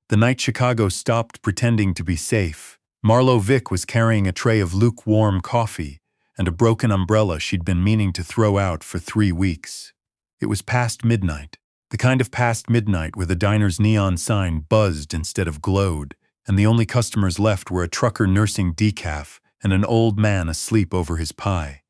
The night Chicago stopped pretending to be safe, Marlo Vick was carrying a tray of lukewarm coffee and a broken umbrella she'd been meaning to throw out for 3 weeks. It was past midnight, the kind of past midnight where the diner's neon sign buzzed instead of glowed, and the only customers left were a trucker nursing decaf and an old man asleep over his pie.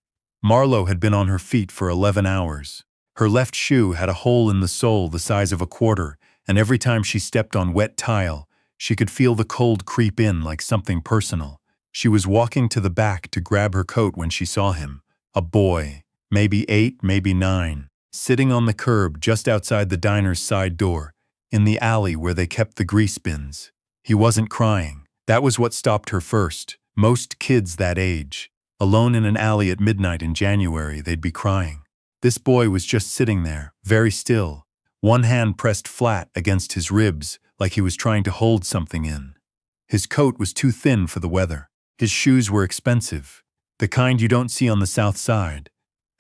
Marlo had been on her feet for 11 hours. Her left shoe had a hole in the sole the size of a quarter, and every time she stepped on wet tile, she could feel the cold creep in like something personal. She was walking to the back to grab her coat when she saw him, a boy, maybe 8, maybe 9, sitting on the curb just outside the diner's side door, in the alley where they kept the grease bins. He wasn't crying. That was what stopped her first. Most kids that age, alone in an alley at midnight in January, they'd be crying. This boy was just sitting there, very still, one hand pressed flat against his ribs like he was trying to hold something in. His coat was too thin for the weather. His shoes were expensive, the kind you don't see on the South Side,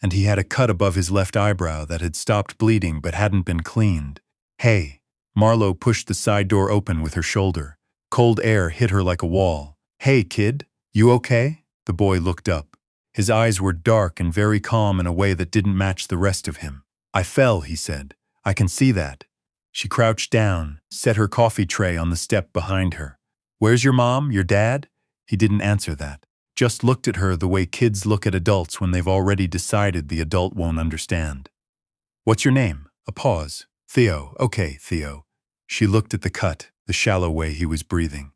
and he had a cut above his left eyebrow that had stopped bleeding but hadn't been cleaned. "Hey." Marlo pushed the side door open with her shoulder. Cold air hit her like a wall. "Hey, kid, you okay?" The boy looked up. His eyes were dark and very calm in a way that didn't match the rest of him. "I fell," he said. "I can see that." She crouched down, set her coffee tray on the step behind her. "Where's your mom, your dad?" He didn't answer that. Just looked at her the way kids look at adults when they've already decided the adult won't understand. "What's your name?" A pause. "Theo." "Okay, Theo." She looked at the cut, the shallow way he was breathing.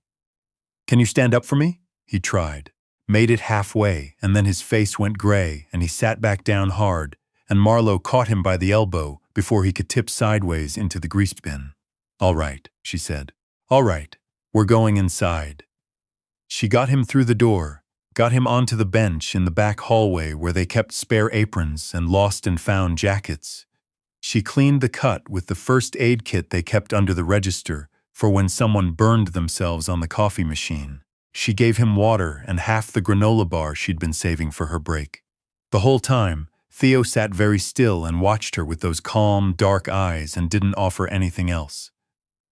"Can you stand up for me?" He tried. Made it halfway, and then his face went gray, and he sat back down hard, and Marlo caught him by the elbow before he could tip sideways into the grease bin. "All right," she said. "All right, we're going inside." She got him through the door, got him onto the bench in the back hallway where they kept spare aprons and lost and found jackets. She cleaned the cut with the first aid kit they kept under the register for when someone burned themselves on the coffee machine. She gave him water and half the granola bar she'd been saving for her break. The whole time, Theo sat very still and watched her with those calm, dark eyes and didn't offer anything else.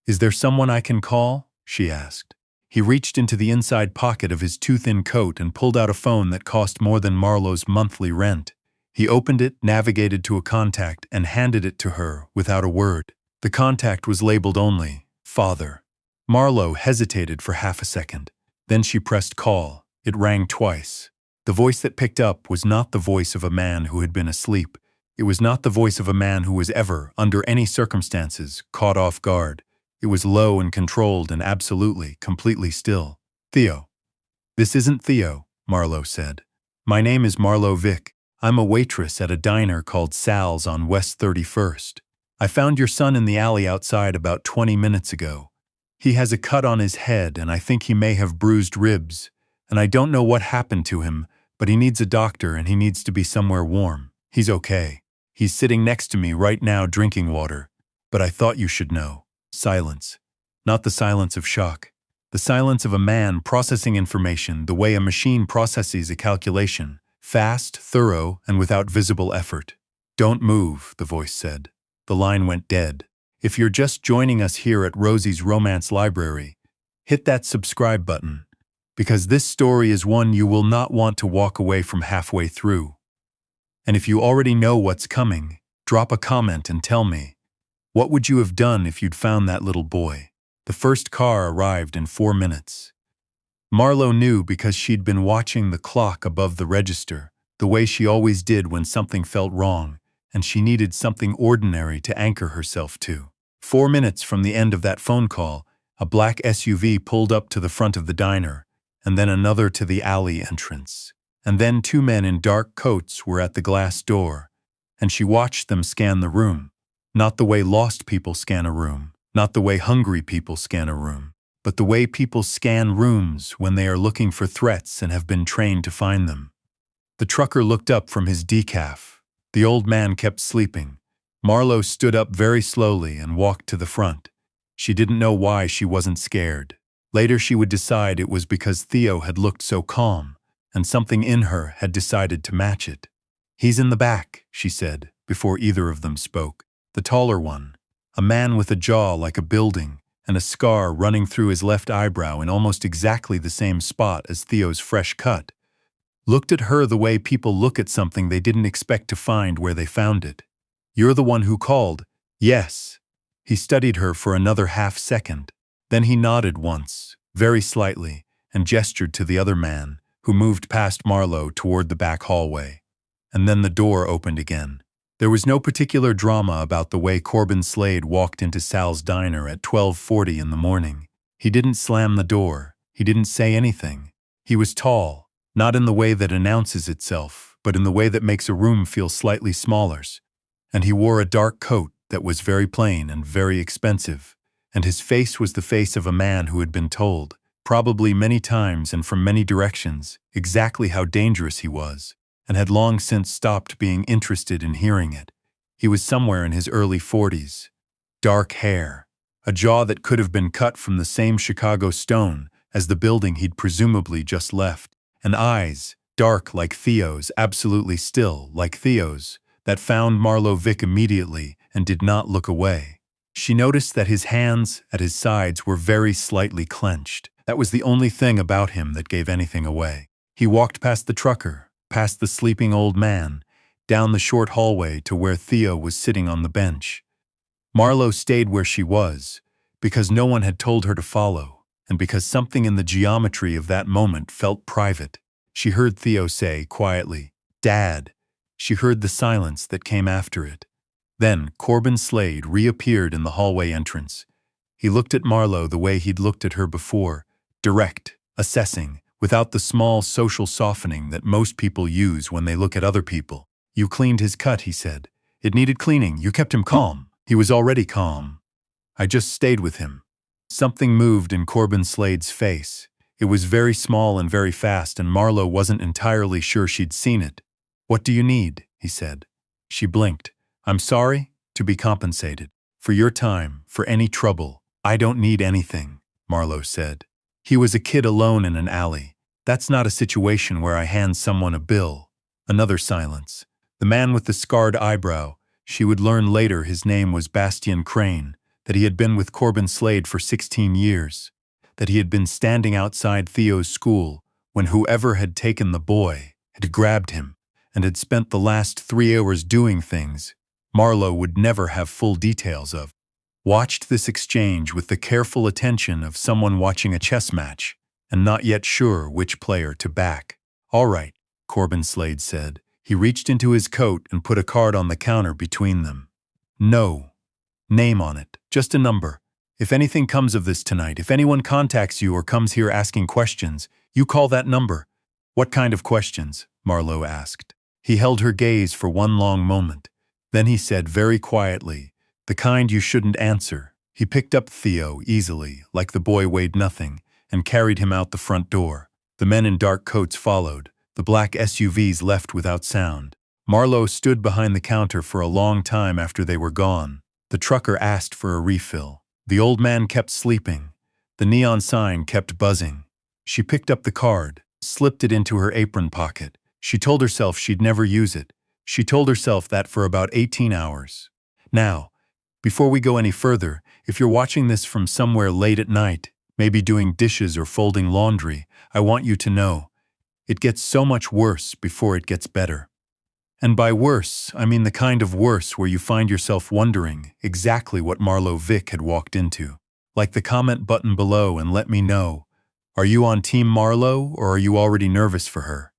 "Is there someone I can call?" she asked. He reached into the inside pocket of his too-thin coat and pulled out a phone that cost more than Marlo's monthly rent. He opened it, navigated to a contact, and handed it to her without a word. The contact was labeled only, "Father." Marlo hesitated for half a second. Then she pressed call. It rang twice. The voice that picked up was not the voice of a man who had been asleep. It was not the voice of a man who was ever, under any circumstances, caught off guard. It was low and controlled and absolutely, completely still. "Theo." "This isn't Theo," Marlo said. "My name is Marlo Vick. I'm a waitress at a diner called Sal's on West 31st. I found your son in the alley outside about 20 minutes ago. He has a cut on his head and I think he may have bruised ribs, and I don't know what happened to him, but he needs a doctor and he needs to be somewhere warm. He's okay. He's sitting next to me right now drinking water, but I thought you should know." Silence. Not the silence of shock. The silence of a man processing information the way a machine processes a calculation. Fast, thorough, and without visible effort. "Don't move," the voice said. The line went dead. "If you're just joining us here at Rosie's Romance Library, hit that subscribe button, because this story is one you will not want to walk away from halfway through. And if you already know what's coming, drop a comment and tell me, what would you have done if you'd found that little boy?" The first car arrived in 4 minutes. Marlo knew because she'd been watching the clock above the register, the way she always did when something felt wrong, and she needed something ordinary to anchor herself to. 4 minutes from the end of that phone call, a black SUV pulled up to the front of the diner, and then another to the alley entrance. And then 2 men in dark coats were at the glass door, and she watched them scan the room. Not the way lost people scan a room, not the way hungry people scan a room, but the way people scan rooms when they are looking for threats and have been trained to find them. The trucker looked up from his decaf. The old man kept sleeping. Marlo stood up very slowly and walked to the front. She didn't know why she wasn't scared. Later she would decide it was because Theo had looked so calm, and something in her had decided to match it. "He's in the back," she said, before either of them spoke. The taller one, a man with a jaw like a building and a scar running through his left eyebrow in almost exactly the same spot as Theo's fresh cut, looked at her the way people look at something they didn't expect to find where they found it. "You're the one who called?" "Yes." He studied her for another half-second. Then he nodded once, very slightly, and gestured to the other man, who moved past Marlowe toward the back hallway. And then the door opened again. There was no particular drama about the way Corbin Slade walked into Sal's diner at 12:40 in the morning. He didn't slam the door. He didn't say anything. He was tall, not in the way that announces itself, but in the way that makes a room feel slightly smaller. And he wore a dark coat that was very plain and very expensive, and his face was the face of a man who had been told, probably many times and from many directions, exactly how dangerous he was, and had long since stopped being interested in hearing it. He was somewhere in his early 40s. Dark hair, a jaw that could have been cut from the same Chicago stone as the building he'd presumably just left, and eyes, dark like Theo's, absolutely still like Theo's, that found Marlowe Vick immediately and did not look away. She noticed that his hands at his sides were very slightly clenched. That was the only thing about him that gave anything away. He walked past the trucker, past the sleeping old man, down the short hallway to where Theo was sitting on the bench. Marlowe stayed where she was, because no one had told her to follow, and because something in the geometry of that moment felt private. She heard Theo say quietly, "Dad." She heard the silence that came after it. Then Corbin Slade reappeared in the hallway entrance. He looked at Marlowe the way he'd looked at her before, direct, assessing, without the small social softening that most people use when they look at other people. "You cleaned his cut," he said. "It needed cleaning. You kept him calm." He was already calm. "I just stayed with him." Something moved in Corbin Slade's face. It was very small and very fast, and Marlowe wasn't entirely sure she'd seen it. "What do you need?" he said. She blinked. "I'm sorry, to be compensated. For your time, for any trouble. I don't need anything," Marlowe said. He was a kid alone in an alley. "That's not a situation where I hand someone a bill." Another silence. The man with the scarred eyebrow, she would learn later his name was Bastian Crane, that he had been with Corbin Slade for 16 years, that he had been standing outside Theo's school when whoever had taken the boy had grabbed him and had spent the last 3 hours doing things Marlowe would never have full details of. Watched this exchange with the careful attention of someone watching a chess match and not yet sure which player to back. "All right," Corbin Slade said. He reached into his coat and put a card on the counter between them. "No name on it, just a number. If anything comes of this tonight, if anyone contacts you or comes here asking questions, you call that number." "What kind of questions?" Marlowe asked. He held her gaze for one long moment. Then he said very quietly, "The kind you shouldn't answer." He picked up Theo easily, like the boy weighed nothing, and carried him out the front door. The men in dark coats followed. The black SUVs left without sound. Marlowe stood behind the counter for a long time after they were gone. The trucker asked for a refill. The old man kept sleeping. The neon sign kept buzzing. She picked up the card, slipped it into her apron pocket. She told herself she'd never use it. She told herself that for about 18 hours. Now, before we go any further, if you're watching this from somewhere late at night, maybe doing dishes or folding laundry, I want you to know, it gets so much worse before it gets better. And by worse, I mean the kind of worse where you find yourself wondering exactly what Marlowe Vick had walked into. Like the comment button below and let me know, are you on Team Marlowe or are you already nervous for her?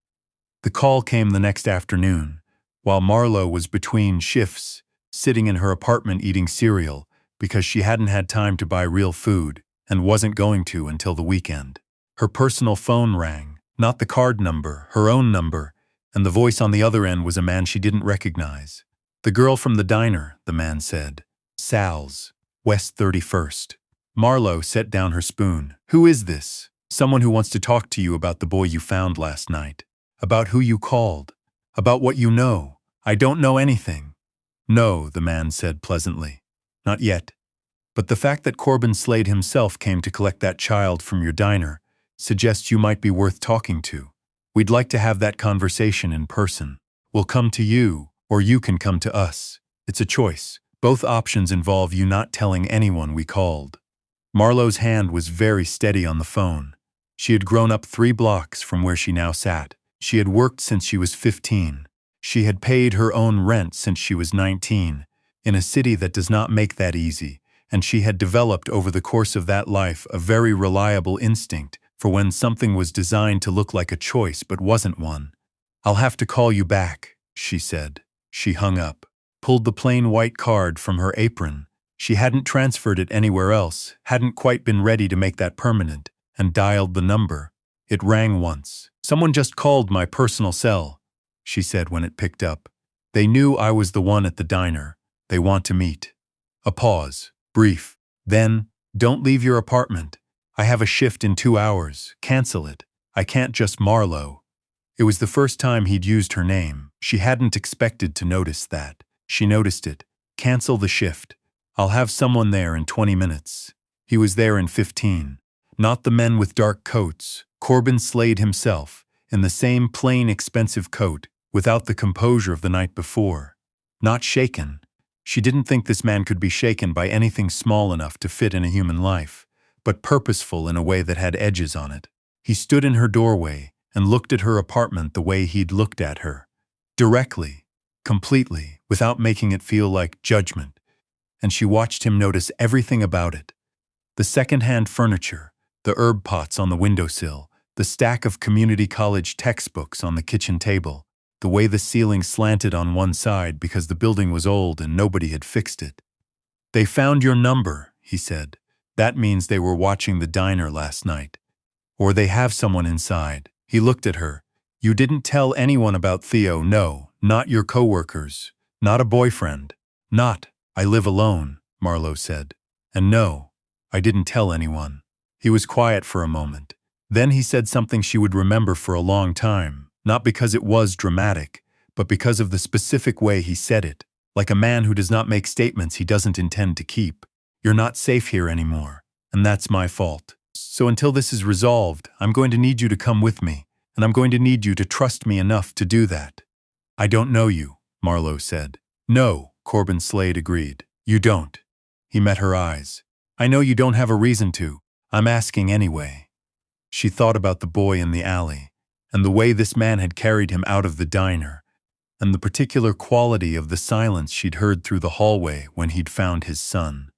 The call came the next afternoon, while Marlowe was between shifts, sitting in her apartment eating cereal because she hadn't had time to buy real food and wasn't going to until the weekend. Her personal phone rang, not the card number, her own number, and the voice on the other end was a man she didn't recognize. "The girl from the diner," the man said. "Sal's, West 31st. Marlowe set down her spoon. "Who is this?" "Someone who wants to talk to you about the boy you found last night. About who you called. About what you know." "I don't know anything." "No," the man said pleasantly. "Not yet. But the fact that Corbin Slade himself came to collect that child from your diner suggests you might be worth talking to. We'd like to have that conversation in person. We'll come to you, or you can come to us. It's a choice. Both options involve you not telling anyone we called." Marlowe's hand was very steady on the phone. She had grown up 3 blocks from where she now sat. She had worked since she was 15. She had paid her own rent since she was 19, in a city that does not make that easy, and she had developed over the course of that life a very reliable instinct for when something was designed to look like a choice but wasn't one. "I'll have to call you back," she said. She hung up, pulled the plain white card from her apron. She hadn't transferred it anywhere else, hadn't quite been ready to make that permanent, and dialed the number. It rang once. "Someone just called my personal cell," she said when it picked up. "They knew I was the one at the diner. They want to meet." A pause, brief. Then, "Don't leave your apartment. I have a shift in 2 hours. Cancel it. I can't just Marlowe." It was the first time he'd used her name. She hadn't expected to notice that. She noticed it. "Cancel the shift. I'll have someone there in 20 minutes. He was there in 15. Not the men with dark coats. Corbin Slade himself, in the same plain, expensive coat, without the composure of the night before. Not shaken. She didn't think this man could be shaken by anything small enough to fit in a human life, but purposeful in a way that had edges on it. He stood in her doorway and looked at her apartment the way he'd looked at her. Directly, completely, without making it feel like judgment. And she watched him notice everything about it. The second-hand furniture, the herb pots on the windowsill, the stack of community college textbooks on the kitchen table, the way the ceiling slanted on one side because the building was old and nobody had fixed it. "They found your number," he said. "That means they were watching the diner last night. Or they have someone inside." He looked at her. "You didn't tell anyone about Theo, no, not your coworkers, not a boyfriend." "Not. I live alone," Marlowe said. "And no, I didn't tell anyone." He was quiet for a moment. Then he said something she would remember for a long time, not because it was dramatic, but because of the specific way he said it, like a man who does not make statements he doesn't intend to keep. "You're not safe here anymore, and that's my fault. So until this is resolved, I'm going to need you to come with me, and I'm going to need you to trust me enough to do that." "I don't know you," Marlowe said. "No," Corbin Slade agreed. "You don't." He met her eyes. "I know you don't have a reason to. I'm asking anyway." She thought about the boy in the alley, and the way this man had carried him out of the diner, and the particular quality of the silence she'd heard through the hallway when he'd found his son.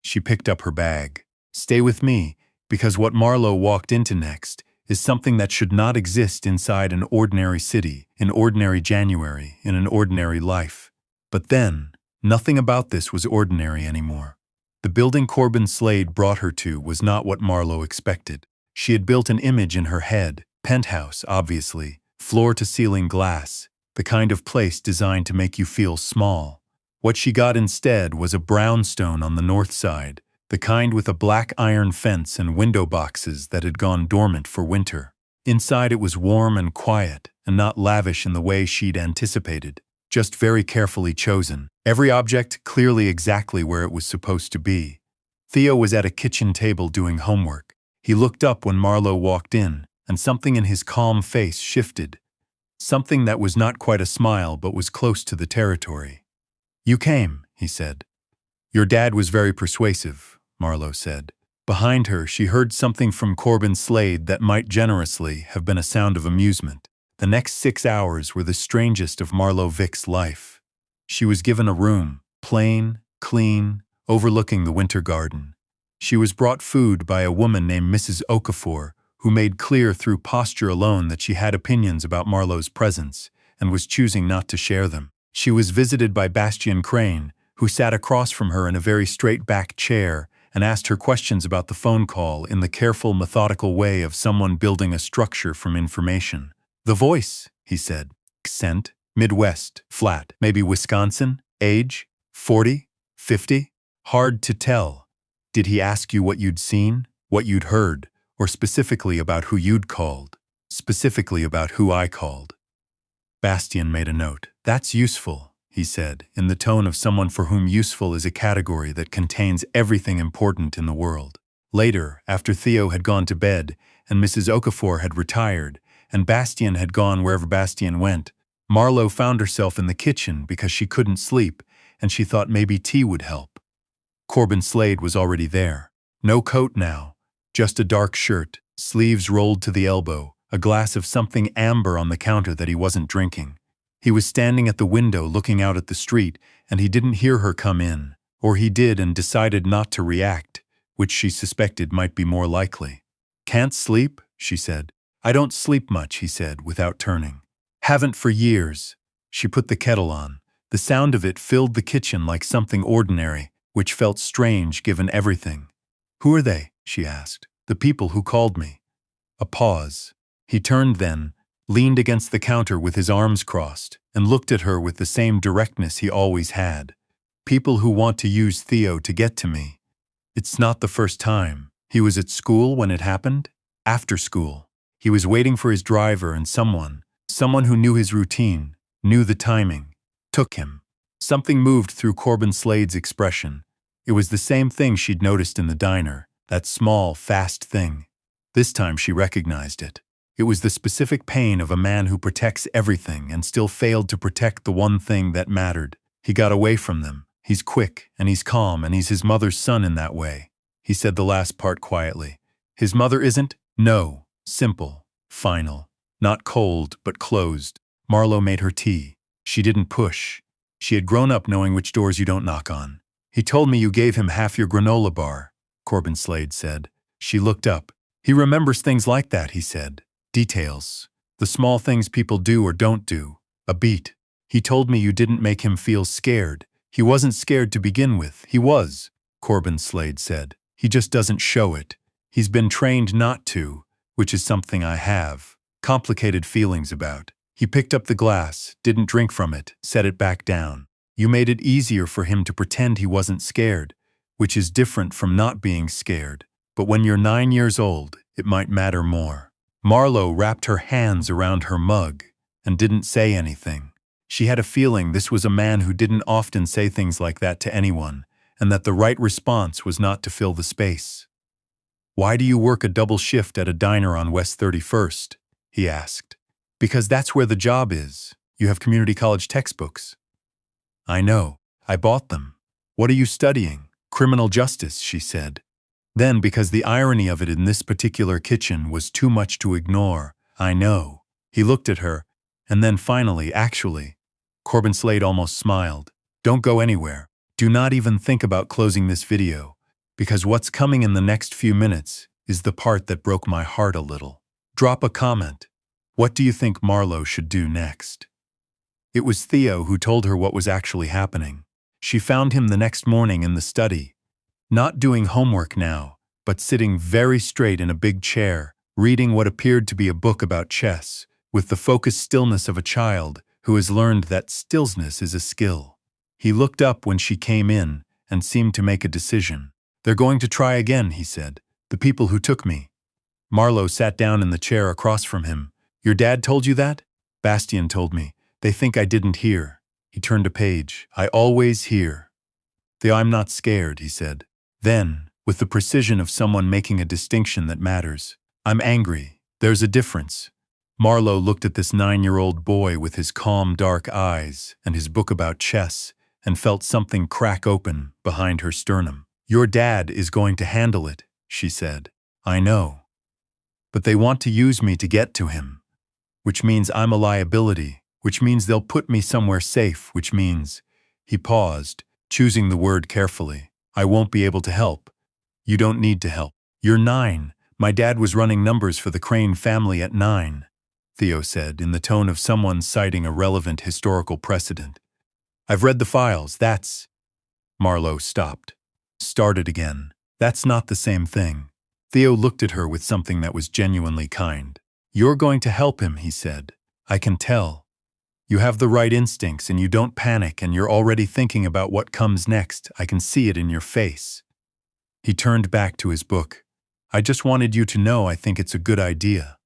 She picked up her bag. "Stay with me, because what Marlowe walked into next is something that should not exist inside an ordinary city, in ordinary January, in an ordinary life." But then, nothing about this was ordinary anymore. The building Corbin Slade brought her to was not what Marlowe expected. She had built an image in her head, penthouse, obviously, floor-to-ceiling glass, the kind of place designed to make you feel small. What she got instead was a brownstone on the north side, the kind with a black iron fence and window boxes that had gone dormant for winter. Inside it was warm and quiet, and not lavish in the way she'd anticipated, just very carefully chosen. Every object clearly exactly where it was supposed to be. Theo was at a kitchen table doing homework. He looked up when Marlowe walked in, and something in his calm face shifted. Something that was not quite a smile but was close to the territory. "You came," he said. "Your dad was very persuasive," Marlowe said. Behind her, she heard something from Corbin Slade that might generously have been a sound of amusement. The next 6 hours were the strangest of Marlowe Vic's life. She was given a room, plain, clean, overlooking the winter garden. She was brought food by a woman named Mrs. Okafor, who made clear through posture alone that she had opinions about Marlowe's presence and was choosing not to share them. She was visited by Bastian Crane, who sat across from her in a very straight-backed chair and asked her questions about the phone call in the careful, methodical way of someone building a structure from information. "The voice," he said. "Accent, Midwest, flat, maybe Wisconsin, age, 40, 50? Hard to tell. Did he ask you what you'd seen, what you'd heard, or specifically about who you'd called? Specifically about who I called?" Bastian made a note. "That's useful," he said, in the tone of someone for whom useful is a category that contains everything important in the world. Later, after Theo had gone to bed, and Mrs. Okafor had retired, and Bastian had gone wherever Bastian went, Marlowe found herself in the kitchen because she couldn't sleep, and she thought maybe tea would help. Corbin Slade was already there. No coat now, just a dark shirt, sleeves rolled to the elbow, a glass of something amber on the counter that he wasn't drinking. He was standing at the window looking out at the street, and he didn't hear her come in, or he did and decided not to react, which she suspected might be more likely. "Can't sleep?" she said. "I don't sleep much," he said, without turning. "Haven't for years." She put the kettle on. The sound of it filled the kitchen like something ordinary, which felt strange given everything. "Who are they?" she asked. "The people who called me." A pause. He turned then, leaned against the counter with his arms crossed, and looked at her with the same directness he always had. "People who want to use Theo to get to me. It's not the first time. He was at school when it happened? After school. He was waiting for his driver and someone who knew his routine, knew the timing, took him." Something moved through Corbin Slade's expression. It was the same thing she'd noticed in the diner, that small, fast thing. This time she recognized it. It was the specific pain of a man who protects everything and still failed to protect the one thing that mattered. He got away from them. He's quick, and he's calm, and he's his mother's son in that way. He said the last part quietly. His mother isn't? No. Simple. Final. Not cold, but closed. Marlo made her tea. She didn't push. She had grown up knowing which doors you don't knock on. "He told me you gave him half your granola bar," Corbin Slade said. She looked up. "He remembers things like that," he said. "Details. The small things people do or don't do. A beat. He told me you didn't make him feel scared. He wasn't scared to begin with. He was," Corbin Slade said. "He just doesn't show it. He's been trained not to, which is something I have complicated feelings about." He picked up the glass, didn't drink from it, set it back down. "You made it easier for him to pretend he wasn't scared, which is different from not being scared. But when you're 9 years old, it might matter more." Marlo wrapped her hands around her mug and didn't say anything. She had a feeling this was a man who didn't often say things like that to anyone, and that the right response was not to fill the space. "Why do you work a double shift at a diner on West 31st? He asked. "Because that's where the job is. You have community college textbooks." "I know. I bought them." "What are you studying?" "Criminal justice," she said. Then, because the irony of it in this particular kitchen was too much to ignore, "I know." He looked at her, and then finally, "Actually," Corbin Slade almost smiled. "Don't go anywhere. Do not even think about closing this video, because what's coming in the next few minutes is the part that broke my heart a little. Drop a comment. What do you think Marlo should do next?" It was Theo who told her what was actually happening. She found him the next morning in the study, not doing homework now, but sitting very straight in a big chair, reading what appeared to be a book about chess, with the focused stillness of a child who has learned that stillness is a skill. He looked up when she came in and seemed to make a decision. "They're going to try again," he said. "The people who took me." Marlo sat down in the chair across from him. "Your dad told you that?" "Bastien told me. They think I didn't hear." He turned a page. "I always hear." "Theo, I'm not scared," he said. Then, with the precision of someone making a distinction that matters, "I'm angry. There's a difference." Marlo looked at this 9-year-old boy with his calm, dark eyes and his book about chess and felt something crack open behind her sternum. "Your dad is going to handle it," she said. "I know. But they want to use me to get to him, which means I'm a liability, which means they'll put me somewhere safe, which means—" He paused, choosing the word carefully. "I won't be able to help." "You don't need to help. You're 9. My dad was running numbers for the Crane family at 9, Theo said, in the tone of someone citing a relevant historical precedent. "I've read the files, that's—" Marlo stopped. Started again. "That's not the same thing." Theo looked at her with something that was genuinely kind. "You're going to help him," he said. "I can tell. You have the right instincts and you don't panic and you're already thinking about what comes next. I can see it in your face." He turned back to his book. "I just wanted you to know I think it's a good idea."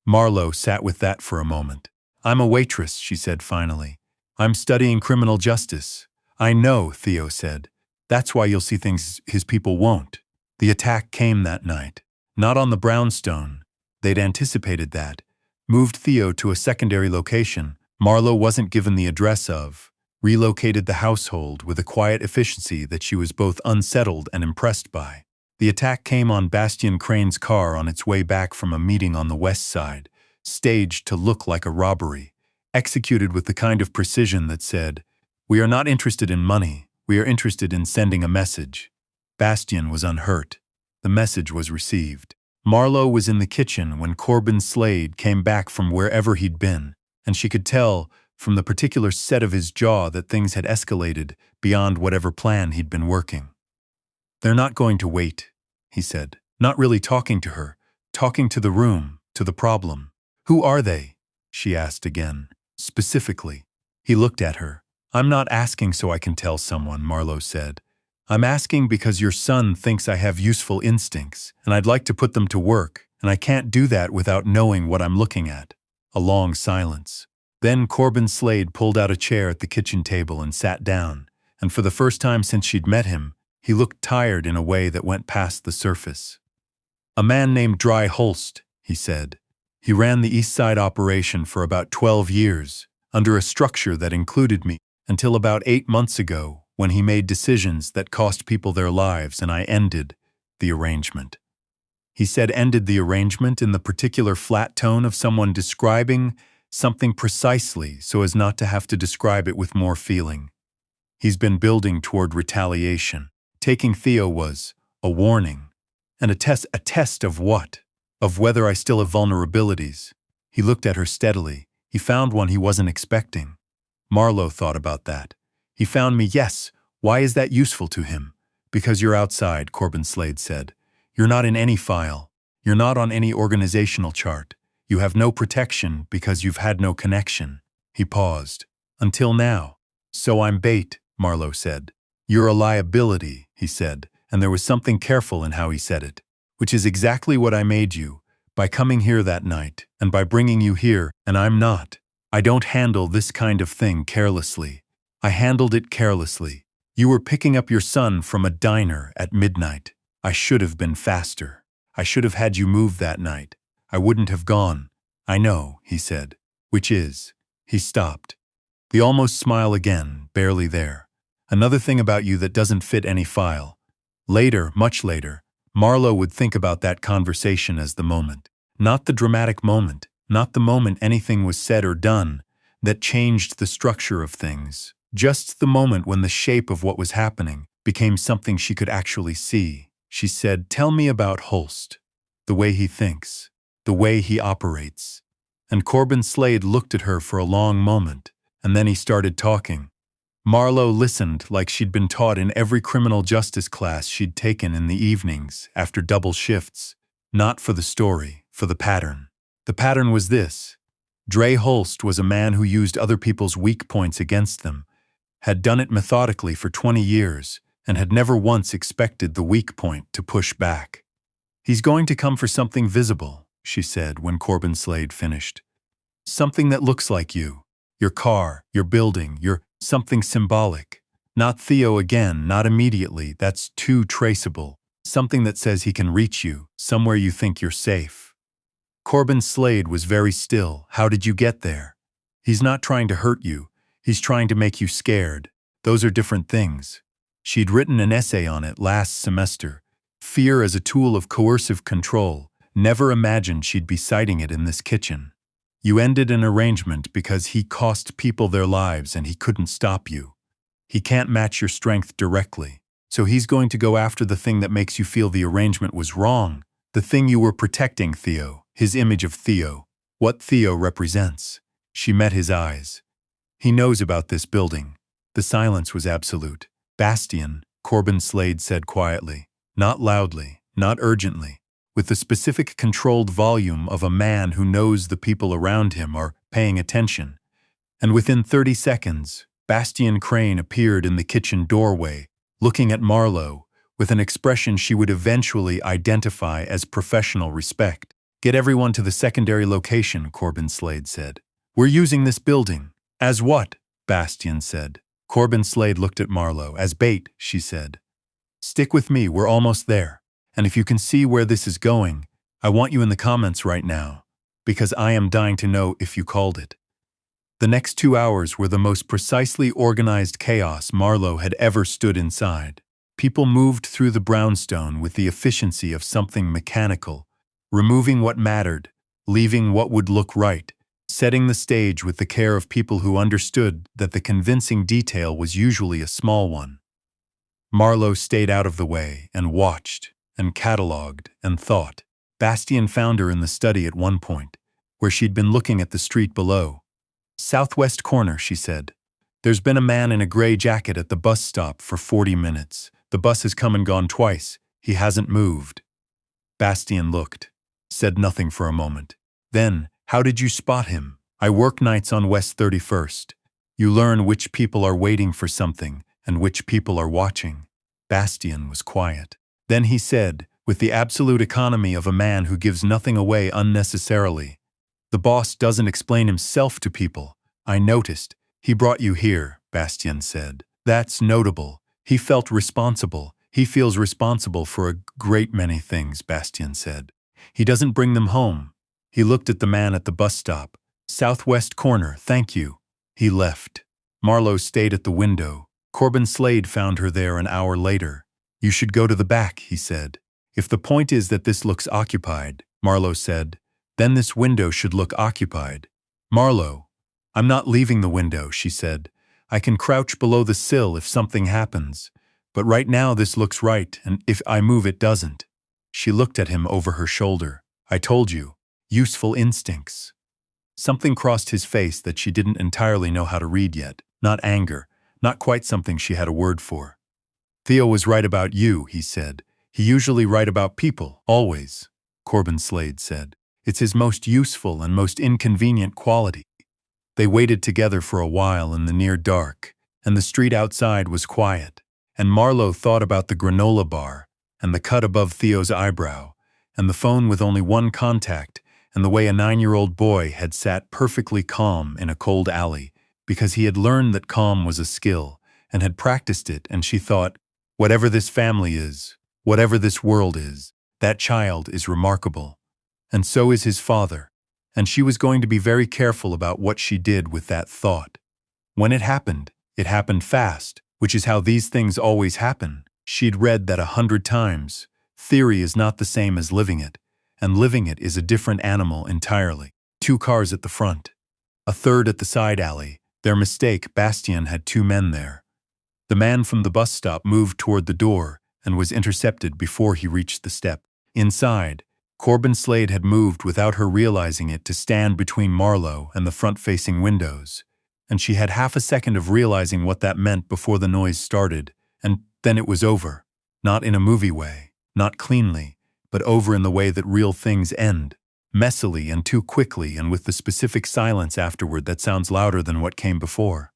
Marlo sat with that for a moment. "I'm a waitress," she said finally. "I'm studying criminal justice." "I know," Theo said. "That's why you'll see things his people won't." The attack came that night. Not on the brownstone. They'd anticipated that. Moved Theo to a secondary location Marlo wasn't given the address of, relocated the household with a quiet efficiency that she was both unsettled and impressed by. The attack came on Bastian Crane's car on its way back from a meeting on the west side, staged to look like a robbery, executed with the kind of precision that said, "We are not interested in money, we are interested in sending a message." Bastian was unhurt. The message was received. Marlowe was in the kitchen when Corbin Slade came back from wherever he'd been, and she could tell from the particular set of his jaw that things had escalated beyond whatever plan he'd been working. "They're not going to wait," he said, not really talking to her, talking to the room, to the problem. "Who are they?" she asked again, specifically. He looked at her. "I'm not asking so I can tell someone," Marlowe said. "I'm asking because your son thinks I have useful instincts, and I'd like to put them to work, and I can't do that without knowing what I'm looking at." A long silence. Then Corbin Slade pulled out a chair at the kitchen table and sat down, and for the first time since she'd met him, he looked tired in a way that went past the surface. "A man named Dry Holst," he said. "He ran the East Side operation for about 12 years, under a structure that included me, until about 8 months ago, when he made decisions that cost people their lives and I ended the arrangement." He said ended the arrangement in the particular flat tone of someone describing something precisely so as not to have to describe it with more feeling. He's been building toward retaliation. Taking Theo was a warning. And a test of what? Of whether I still have vulnerabilities. He looked at her steadily. He found one he wasn't expecting. Marlowe thought about that. "He found me, yes. Why is that useful to him?" "Because you're outside," Corbin Slade said. "You're not in any file. You're not on any organizational chart. You have no protection because you've had no connection." He paused. "Until now. So I'm bait," Marlowe said. "You're a liability," he said, and there was something careful in how he said it. "Which is exactly what I made you, by coming here that night, and by bringing you here, and I'm not. I don't handle this kind of thing carelessly. I handled it carelessly. You were picking up your son from a diner at midnight. I should have been faster. I should have had you move that night. I wouldn't have gone." "I know," he said. "Which is." He stopped. The almost smile again, barely there. "Another thing about you that doesn't fit any file." Later, much later, Marlowe would think about that conversation as the moment. Not the dramatic moment, not the moment anything was said or done that changed the structure of things. Just the moment when the shape of what was happening became something she could actually see. She said, "Tell me about Holst. The way he thinks. The way he operates." And Corbin Slade looked at her for a long moment, and then he started talking. Marlowe listened like she'd been taught in every criminal justice class she'd taken in the evenings after double shifts. Not for the story, for the pattern. The pattern was this. Dre Holst was a man who used other people's weak points against them, had done it methodically for 20 years, and had never once expected the weak point to push back. "He's going to come for something visible," she said when Corbin Slade finished. "Something that looks like you. Your car, your building, your something symbolic. Not Theo again, not immediately, that's too traceable. Something that says he can reach you, somewhere you think you're safe." Corbin Slade was very still. "How did you get there?" "He's not trying to hurt you. He's trying to make you scared. Those are different things." She'd written an essay on it last semester. Fear as a tool of coercive control. Never imagined she'd be citing it in this kitchen. "You ended an arrangement because he cost people their lives and he couldn't stop you. He can't match your strength directly. So he's going to go after the thing that makes you feel the arrangement was wrong. The thing you were protecting, Theo. His image of Theo. What Theo represents." She met his eyes. "He knows about this building." The silence was absolute. "Bastian," Corbin Slade said quietly. Not loudly, not urgently. With the specific controlled volume of a man who knows the people around him are paying attention. And within 30 seconds, Bastian Crane appeared in the kitchen doorway, looking at Marlowe, with an expression she would eventually identify as professional respect. "Get everyone to the secondary location," Corbin Slade said. "We're using this building." "As what?" Bastian said. Corbin Slade looked at Marlowe. "As bait," she said. "Stick with me, we're almost there. And if you can see where this is going, I want you in the comments right now, because I am dying to know if you called it." The next 2 hours were the most precisely organized chaos Marlowe had ever stood inside. People moved through the brownstone with the efficiency of something mechanical, removing what mattered, leaving what would look right, setting the stage with the care of people who understood that the convincing detail was usually a small one. Marlowe stayed out of the way and watched, and catalogued, and thought. Bastien found her in the study at one point, where she'd been looking at the street below. "Southwest corner," she said. "There's been a man in a gray jacket at the bus stop for 40 minutes. The bus has come and gone twice. He hasn't moved." Bastien looked, said nothing for a moment. Then, "How did you spot him?" "I work nights on West 31st. You learn which people are waiting for something and which people are watching." Bastien was quiet. Then he said, with the absolute economy of a man who gives nothing away unnecessarily, "The boss doesn't explain himself to people. I noticed. He brought you here," Bastien said. "That's notable. He felt responsible. He feels responsible for a great many things," Bastien said. "He doesn't bring them home." He looked at the man at the bus stop. "Southwest corner, thank you." He left. Marlowe stayed at the window. Corbin Slade found her there an hour later. "You should go to the back," he said. "If the point is that this looks occupied," Marlowe said, "then this window should look occupied." "Marlowe, I'm not leaving the window," she said. "I can crouch below the sill if something happens. But right now this looks right, and if I move it doesn't." She looked at him over her shoulder. "I told you. Useful instincts." Something crossed his face that she didn't entirely know how to read yet. Not anger, not quite something she had a word for. "Theo was right about you," he said. "He usually right about people, always," Corbin Slade said. "It's his most useful and most inconvenient quality." They waited together for a while in the near dark, and the street outside was quiet, and Marlowe thought about the granola bar, and the cut above Theo's eyebrow, and the phone with only one contact, and the way a 9-year-old boy had sat perfectly calm in a cold alley, because he had learned that calm was a skill, and had practiced it, and she thought, whatever this family is, whatever this world is, that child is remarkable. And so is his father. And she was going to be very careful about what she did with that thought. When it happened fast, which is how these things always happen. She'd read that 100 times. Theory is not the same as living it, and living it is a different animal entirely. 2 cars at the front, a third at the side alley. Their mistake, Bastien had 2 men there. The man from the bus stop moved toward the door and was intercepted before he reached the step. Inside, Corbin Slade had moved without her realizing it to stand between Marlowe and the front-facing windows, and she had half a second of realizing what that meant before the noise started, and then it was over. Not in a movie way, not cleanly, but over in the way that real things end. Messily and too quickly, and with the specific silence afterward that sounds louder than what came before.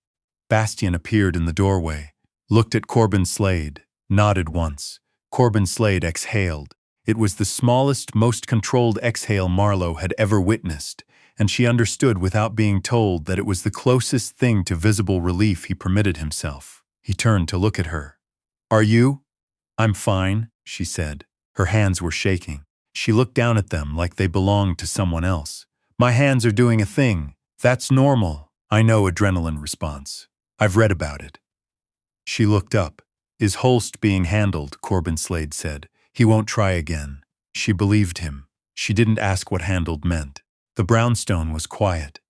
Bastien appeared in the doorway, looked at Corbin Slade, nodded once. Corbin Slade exhaled. It was the smallest, most controlled exhale Marlowe had ever witnessed, and she understood without being told that it was the closest thing to visible relief he permitted himself. He turned to look at her. "Are you?" "I'm fine," she said. Her hands were shaking. She looked down at them like they belonged to someone else. "My hands are doing a thing. That's normal." "I know," adrenaline response. "I've read about it." She looked up. "Is Holst being handled?" Corbin Slade said. "He won't try again." She believed him. She didn't ask what handled meant. The brownstone was quiet.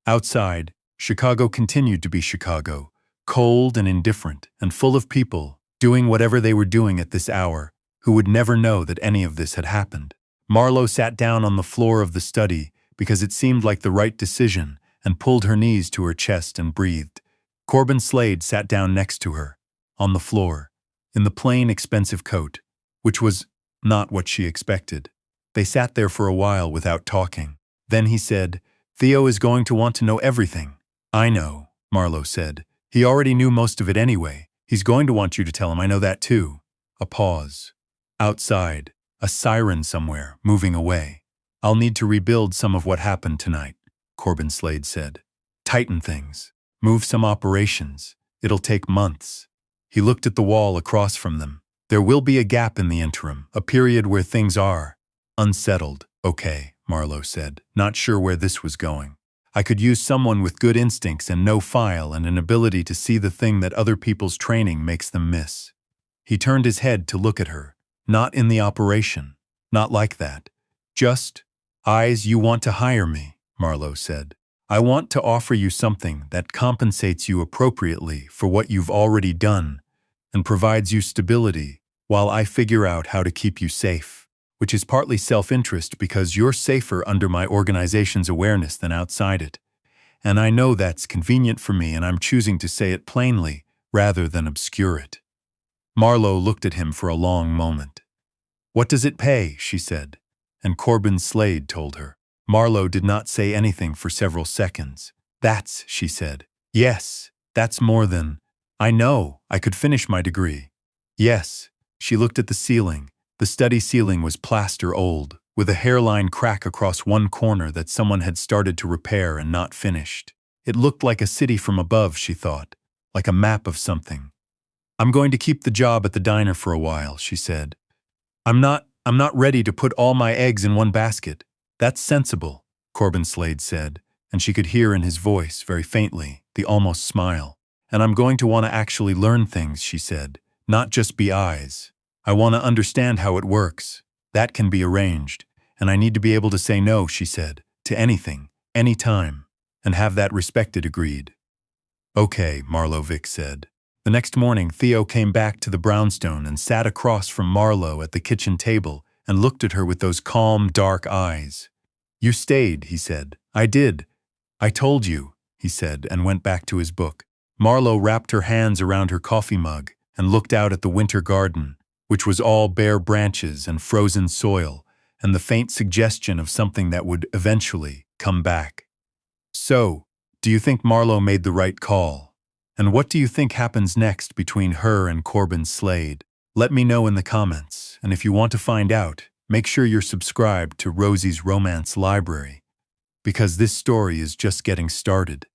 Outside, Chicago continued to be Chicago, cold and indifferent, and full of people, doing whatever they were doing at this hour, who would never know that any of this had happened. Marlowe sat down on the floor of the study because it seemed like the right decision, and pulled her knees to her chest and breathed. Corbin Slade sat down next to her, on the floor, in the plain, expensive coat, which was not what she expected. They sat there for a while without talking. Then he said, "Theo is going to want to know everything." "I know," Marlowe said. "He already knew most of it anyway. He's going to want you to tell him. I know that too." A pause. Outside, a siren somewhere, moving away. "I'll need to rebuild some of what happened tonight," Corbin Slade said. "Tighten things. Move some operations. It'll take months." He looked at the wall across from them. "There will be a gap in the interim, a period where things are unsettled." "Okay," Marlowe said, not sure where this was going. "I could use someone with good instincts and no file and an ability to see the thing that other people's training makes them miss." He turned his head to look at her. Not in the operation. Not like that. Just, eyes, you want to hire me, Marlowe said. I want to offer you something that compensates you appropriately for what you've already done and provides you stability while I figure out how to keep you safe, which is partly self-interest because you're safer under my organization's awareness than outside it. And I know that's convenient for me, and I'm choosing to say it plainly rather than obscure it. Marlowe looked at him for a long moment. What does it pay? She said, and Corbin Slade told her. Marlowe did not say anything for several seconds. That's, she said. Yes, that's more than. I know, I could finish my degree. Yes. She looked at the ceiling. The study ceiling was plaster old, with a hairline crack across one corner that someone had started to repair and not finished. It looked like a city from above, she thought, like a map of something. I'm going to keep the job at the diner for a while, she said. I'm not ready to put all my eggs in one basket. That's sensible, Corbin Slade said, and she could hear in his voice, very faintly, the almost smile. And I'm going to want to actually learn things, she said, not just be eyes. I want to understand how it works. That can be arranged. And I need to be able to say no, she said, to anything, anytime, and have that respected, agreed. Okay, Marlowe Vick said. The next morning, Theo came back to the brownstone and sat across from Marlowe at the kitchen table and looked at her with those calm, dark eyes. You stayed, he said. I did. I told you, he said, and went back to his book. Marlowe wrapped her hands around her coffee mug and looked out at the winter garden, which was all bare branches and frozen soil, and the faint suggestion of something that would eventually come back. So, do you think Marlowe made the right call? And what do you think happens next between her and Corbin Slade? Let me know in the comments, and if you want to find out, make sure you're subscribed to Rosie's Romance Library, because this story is just getting started.